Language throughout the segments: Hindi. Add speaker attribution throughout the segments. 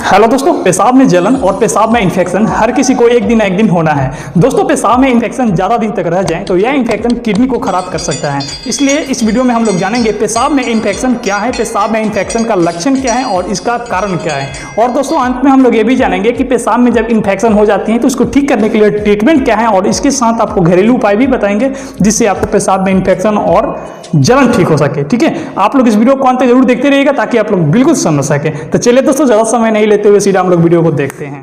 Speaker 1: हेलो दोस्तों, पेशाब में जलन और पेशाब में इन्फेक्शन हर किसी को एक दिन ना एक दिन होना है। दोस्तों, पेशाब में इन्फेक्शन ज़्यादा दिन तक रह जाए तो यह इन्फेक्शन किडनी को खराब कर सकता है। इसलिए इस वीडियो में हम लोग जानेंगे पेशाब में इन्फेक्शन क्या है, पेशाब में इन्फेक्शन का लक्षण क्या है और इसका कारण क्या है। और दोस्तों, अंत में हम लोग ये भी जानेंगे कि पेशाब में जब इन्फेक्शन हो जाती है तो उसको ठीक करने के लिए ट्रीटमेंट क्या है और इसके साथ आपको घरेलू उपाय भी बताएंगे जिससे आपको पेशाब में इन्फेक्शन और जलन ठीक हो सके। ठीक है, आप लोग इस वीडियो को अंत तक जरूर देखते रहिएगा ताकि आप लोग बिल्कुल समझ सके। तो चलिए दोस्तों, ज़्यादा समय नहीं लेते हुए सीधा हम लोग वीडियो को देखते हैं।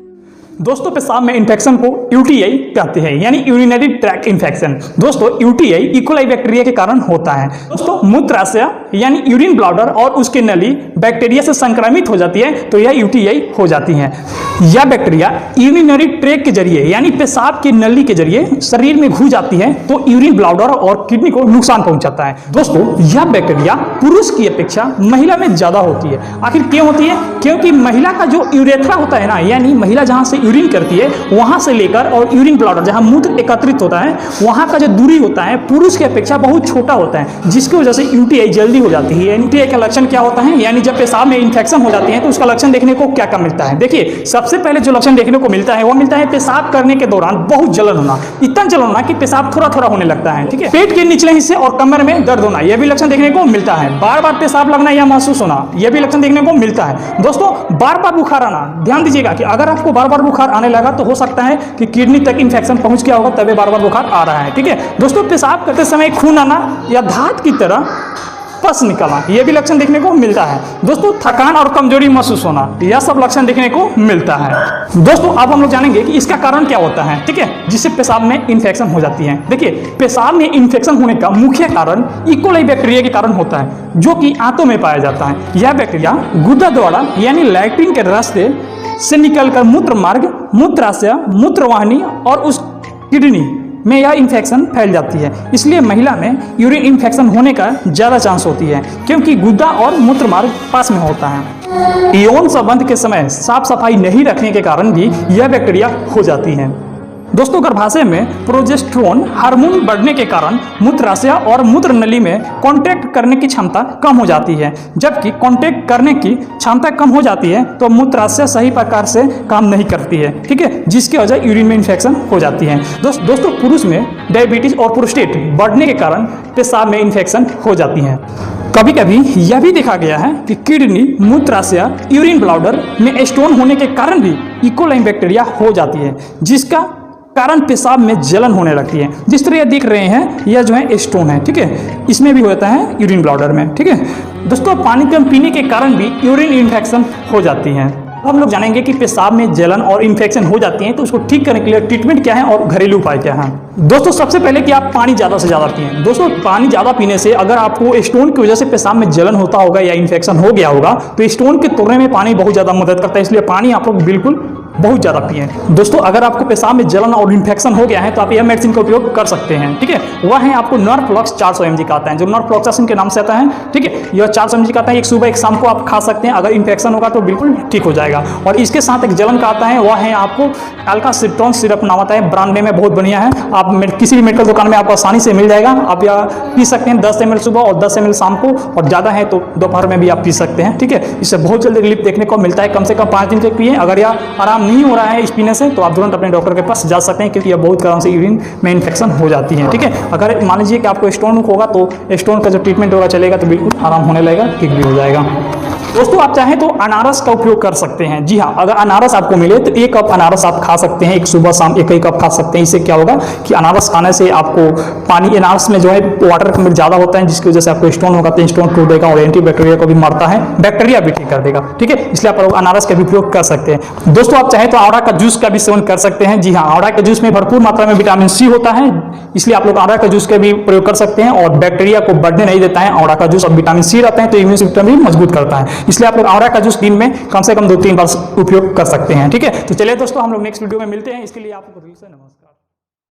Speaker 1: दोस्तों, पेशाब में इन्फेक्शन को यूटीआई कहते हैं, यानी यूरिनरी ट्रैक्ट इन्फेक्शन। दोस्तों, यूटीआई इकोलाई बैक्टीरिया के कारण होता है। दोस्तों, मूत्राशय यानी यूरिन ब्लैडर और उसकी नली बैक्टीरिया से संक्रमित हो जाती है तो यह यूटीआई हो जाती है। यह बैक्टीरिया यूरिनरी ट्रैक्ट के जरिए यानी पेशाब की नली के जरिए शरीर में घुस जाती है तो यूरिन ब्लैडर और किडनी को नुकसान पहुंचाता है। दोस्तों, यह बैक्टीरिया पुरुष की अपेक्षा महिला में ज्यादा होती है। आखिर क्यों होती है? क्योंकि महिला का जो यूरेथ्रा होता है ना, यानी महिला जहां से यूरिन करती है वहां से लेकर और यूरिन ब्लैडर जहां मूत्र एकत्रित होता है वहां का जो दूरी होता है पुरुष की अपेक्षा बहुत छोटा होता है, जिसकी वजह से यूटीआई जल्दी हो जाती है। यूटीआई का लक्षण क्या होता है, यानी जब पेशाब में इन्फेक्शन हो जाती है तो उसका लक्षण देखने को क्या क्या मिलता है। देखिए, सबसे पहले जो लक्षण देखने को मिलता है वो मिलता है पेशाब करने के दौरान बहुत जलन होना, इतना जलन होना कि पेशाब थोड़ा थोड़ा होने लगता है। ठीक है, पेट के निचले हिस्से और कमर में दर्द होना, यह भी लक्षण देखने को मिलता है। बार बार पेशाब लगना या महसूस होना, यह भी लक्षण देखने को मिलता है। दोस्तों, बार बार बुखार आना, ध्यान दीजिएगा कि अगर आपको बार बार बुखार आने लगा तो हो सकता है कि किडनी तक इन्फेक्शन पहुंच गया होगा, तभी बार बार बुखार आ रहा है। ठीक है दोस्तों, पेशाब करते समय खून आना या धात की तरह पस निकलना, यह भी लक्षण देखने को मिलता है। दोस्तों, थकान और कमजोरी महसूस होना, यह सब लक्षण देखने को मिलता है। दोस्तों, अब हम लोग जानेंगे कि इसका कारण क्या होता है। ठीक है, जिससे पेशाब में इन्फेक्शन हो जाती है। देखिए, पेशाब में इन्फेक्शन होने का मुख्य कारण इकोलाई बैक्टीरिया के कारण होता है, जो कि आंतों में पाया जाता है। यह बैक्टीरिया गुदा द्वारा यानी लैट्रिन के रास्ते से निकलकर मूत्र मार्ग, मूत्राशय, मूत्रवाहिनी और उस किडनी में यह इन्फेक्शन फैल जाती है। इसलिए महिला में यूरिन इन्फेक्शन होने का ज़्यादा चांस होती है क्योंकि गुदा और मूत्र मार्ग पास में होता है। यौन संबंध के समय साफ सफाई नहीं रखने के कारण भी यह बैक्टीरिया हो जाती है। दोस्तों, गर्भाशय में प्रोजेस्टेरोन हार्मोन बढ़ने के कारण मूत्राशय और मूत्र नली में कांटेक्ट करने की क्षमता कम हो जाती है। जबकि कांटेक्ट करने की क्षमता कम हो जाती है तो मूत्राशय सही प्रकार से काम नहीं करती है। ठीक है, जिसकी वजह यूरिन में इन्फेक्शन हो जाती है। दोस्तों, पुरुष में डायबिटीज और प्रोस्टेट बढ़ने के कारण पेशाब में इन्फेक्शन हो जाती है। कभी कभी यह भी देखा गया है कि किडनी, मूत्राशय, यूरिन ब्लैडर में स्टोन होने के कारण भी इकोलाई बैक्टीरिया हो जाती है, जिसका कारण पेशाब में जलन होने लगती है। जिस तरह ये देख रहे हैं, यह जो है स्टोन है। ठीक है, इसमें भी होता है यूरिन ब्लैडर में। ठीक है दोस्तों, पानी कम पीने के कारण भी यूरिन इन्फेक्शन हो जाती है। हम लोग जानेंगे कि पेशाब में जलन और इन्फेक्शन हो जाती है तो उसको ठीक करने के लिए ट्रीटमेंट क्या है और घरेलू उपाय क्या है। दोस्तों, सबसे पहले कि आप पानी ज़्यादा से ज़्यादा पिएं। दोस्तों, पानी ज़्यादा पीने से अगर आपको स्टोन की वजह से पेशाब में जलन होता होगा या इन्फेक्शन हो गया होगा तो स्टोन के तोड़ने में पानी बहुत ज़्यादा मदद करता है। इसलिए पानी आप लोग बिल्कुल बहुत ज़्यादा पिएं। दोस्तों, अगर आपको पेशाब में जलन और इन्फेक्शन हो गया है तो आप यह मेडिसिन का उपयोग कर सकते हैं। ठीक है, वह है आपको नॉर्फ्लॉक्स 400 mg का आता है, जो नॉर्फ्लॉक्सासिन के नाम से आता है। ठीक है, यह 400 mg का आता है, एक सुबह एक शाम को आप खा सकते हैं। अगर इन्फेक्शन होगा तो बिल्कुल ठीक हो जाएगा। और इसके साथ एक जलन का आता है, वह है आपको अल्कासिट्रॉन सिरप नाम आता है, ब्रांड नेम में बहुत बढ़िया है। आप किसी भी मेडिकल दुकान में आपको आसानी से मिल जाएगा। आप यह पी सकते हैं 10 ml सुबह और 10 ml शाम को, और ज़्यादा है तो दोपहर में भी आप पी सकते हैं। ठीक है, इससे बहुत जल्दी रिलीफ देखने को मिलता है। कम से कम 5 दिन तक पिए। अगर यह आराम नहीं हो रहा है इस पीने से तो आप तुरंत अपने डॉक्टर के पास जा सकते हैं, क्योंकि यह बहुत कारण से यूरिन में इन्फेक्शन हो जाती है। ठीक है, अगर मान लीजिए कि आपको स्टोन होगा तो स्टोन का जो ट्रीटमेंट होगा चलेगा तो बिल्कुल आराम होने लगेगा, ठीक भी हो जाएगा। दोस्तों, आप चाहें तो अनारस का उपयोग कर सकते हैं। जी हाँ, अगर अनारस आपको मिले तो 1 कप अनारस आप खा सकते हैं, एक सुबह शाम 1 कप खा सकते हैं। इससे क्या होगा कि अनारस खाने से आपको पानी, अनारस में जो है वाटर कंटेंट ज़्यादा होता है, जिसकी वजह से आपको स्टोन होगा तो स्टोन टूट देगा और एंटी बैक्टीरिया को भी मारता है, बैक्टीरिया भी ठीक कर देगा। ठीक है, इसलिए आप लोग अनारस का भी उपयोग कर सकते हैं। दोस्तों, आप चाहें तो आवड़ा का जूस का भी सेवन कर सकते हैं। जी हाँ, आवड़ा के जूस में भरपूर मात्रा में विटामिन सी होता है, इसलिए आप लोग आवड़ा का जूस का भी प्रयोग कर सकते हैं और बैक्टीरिया को बढ़ने नहीं देता है। आवड़ा का जूस और विटामिन सी रहता है तो इम्यून सिस्टम भी मजबूत करता है। इसलिए आप लोग आवड़ा का जूस दिन में कम से कम 2-3 बार उपयोग कर सकते हैं। ठीक है, तो चलिए दोस्तों, हम लोग नेक्स्ट वीडियो में मिलते हैं। इसके लिए आपको दिल से नमस्कार।